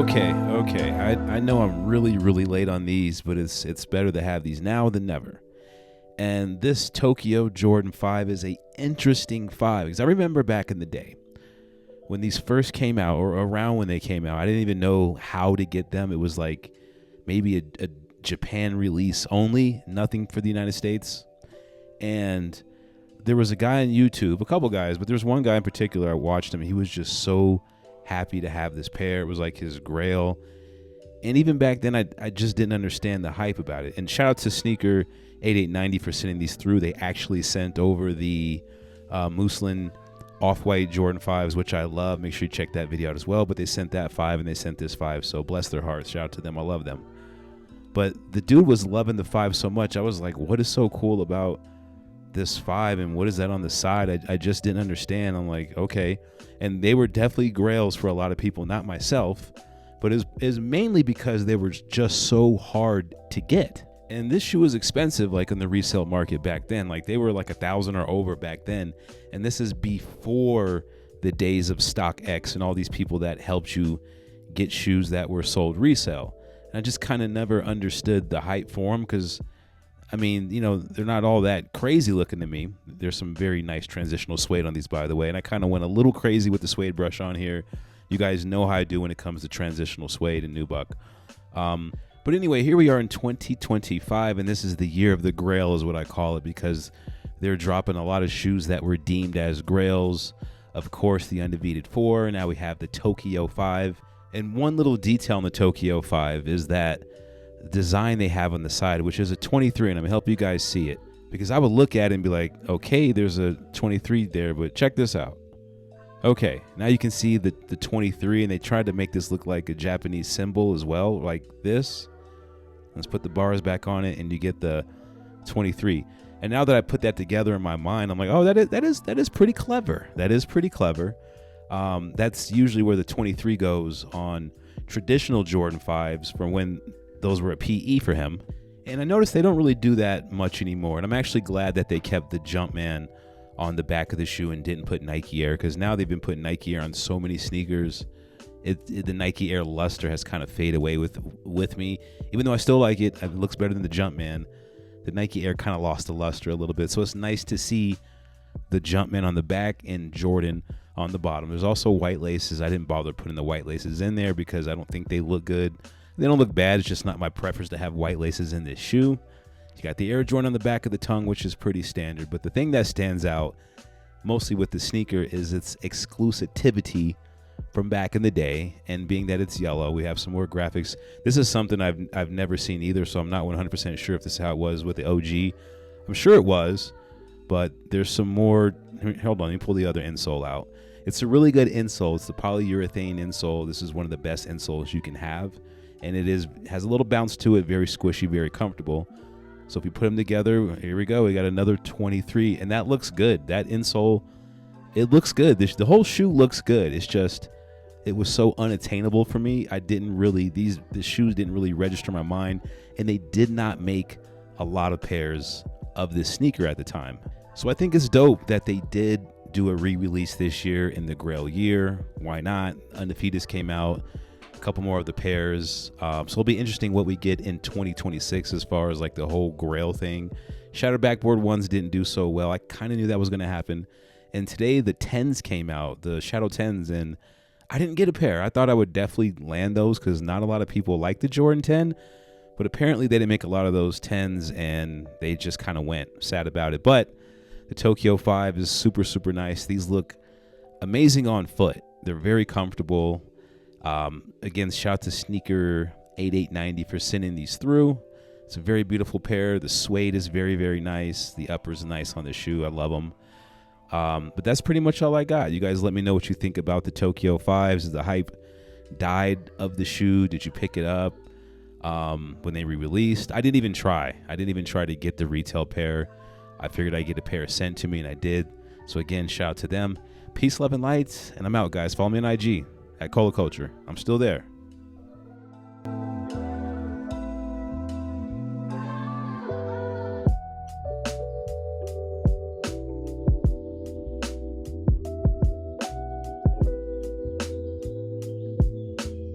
Okay. I know I'm really late on these, but it's better to have these now than never. And this Tokyo Jordan 5 is a interesting 5 because I remember back in the day when these first came out, or around when they came out, I didn't even know how to get them. It was like maybe a Japan release only, nothing for the United States. And there was a guy on YouTube, a couple guys, but there's one guy in particular, I watched him. He was just so happy to have this pair. It was like his grail. And even back then, I just didn't understand the hype about it. And shout out to Sneaker 8890 for sending these through. They actually sent over the Muslin Off-White Jordan 5s, which I love. Make sure you check that video out as well. But they sent that 5 and they sent this 5. So bless their hearts. Shout out to them. I love them. But the dude was loving the 5 so much. I was like, what is so cool about this 5 and what is that on the side? I just didn't understand. I'm like, okay. And they were definitely grails for a lot of people, not myself. But it was mainly because they were just so hard to get. And this shoe was expensive, like in the resale market back then. Like they were like $1,000 or over back then. And this is before the days of StockX and all these people that helped you get shoes that were sold resale. And I just kind of never understood the hype for them because, I mean, you know, they're not all that crazy looking to me. There's some very nice transitional suede on these, by the way. And I kind of went a little crazy with the suede brush on here. You guys know how I do when it comes to transitional suede and nubuck. But anyway, here we are in 2025, and this is the year of the grail is what I call it because they're dropping a lot of shoes that were deemed as grails. Of course, the Undefeated 4. Now we have the Tokyo 5. And one little detail on the Tokyo 5 is that design they have on the side, which is a 23, and I'm going to help you guys see it. Because I would look at it and be like, okay, there's a 23 there, but check this out. Okay, now you can see the 23, and they tried to make this look like a Japanese symbol as well, like this. Let's put the bars back on it, and you get the 23. And now that I put that together in my mind, I'm like, oh, that is pretty clever. That is pretty clever. That's usually where the 23 goes on traditional Jordan 5s from when those were a PE for him. And I noticed they don't really do that much anymore. And I'm actually glad that they kept the Jumpman on the back of the shoe and didn't put Nike Air, because now they've been putting Nike Air on so many sneakers. The Nike Air luster has kind of faded away with me. Even though I still like it, it looks better than the Jumpman. The Nike Air kind of lost the luster a little bit. So it's nice to see the Jumpman on the back and Jordan on the bottom. There's also white laces. I didn't bother putting the white laces in there because I don't think they look good. They don't look bad. It's just not my preference to have white laces in this shoe. You got the Air Jordan on the back of the tongue, which is pretty standard. But the thing that stands out mostly with the sneaker is its exclusivity from back in the day, and being that it's yellow, we have some more graphics. This is something I've never seen either, so I'm not 100% sure if this is how it was with the OG. I'm sure it was, but there's some more. Hold on, let me pull the other insole out. It's a really good insole. It's the polyurethane insole. This is one of the best insoles you can have, and it has a little bounce to it, very squishy, very comfortable. So if you put them together, here we go. We got another 23, and that looks good. That insole, it looks good. The whole shoe looks good. It's just, it was so unattainable for me. The shoes didn't really register my mind, and they did not make a lot of pairs of this sneaker at the time. So I think it's dope that they did do a re-release this year in the Grail year. Why not? Undefeated came out. A couple more of the pairs. So it'll be interesting what we get in 2026 as far as like the whole Grail thing. Shattered Backboard ones didn't do so well. I kind of knew that was going to happen. And today the 10s came out, the Shadow 10s, and I didn't get a pair. I thought I would definitely land those because not a lot of people like the Jordan 10, but apparently they didn't make a lot of those 10s and they just kind of went sad about it. But the Tokyo 5 is super, super nice. These look amazing on foot. They're very comfortable. Again, shout out to Sneaker 8890 for sending these through. It's a very beautiful pair. The suede is very, very nice. The upper is nice on the shoe. I love them. But that's pretty much all I got. You guys let me know what you think about the Tokyo 5s. Is the hype died of the shoe? Did you pick it up when they re-released? I didn't even try. To get the retail pair. I figured I'd get a pair sent to me, and I did. So again, shout out to them. Peace, love, and light. And I'm out, guys. Follow me on IG at Cola Culture. I'm still there.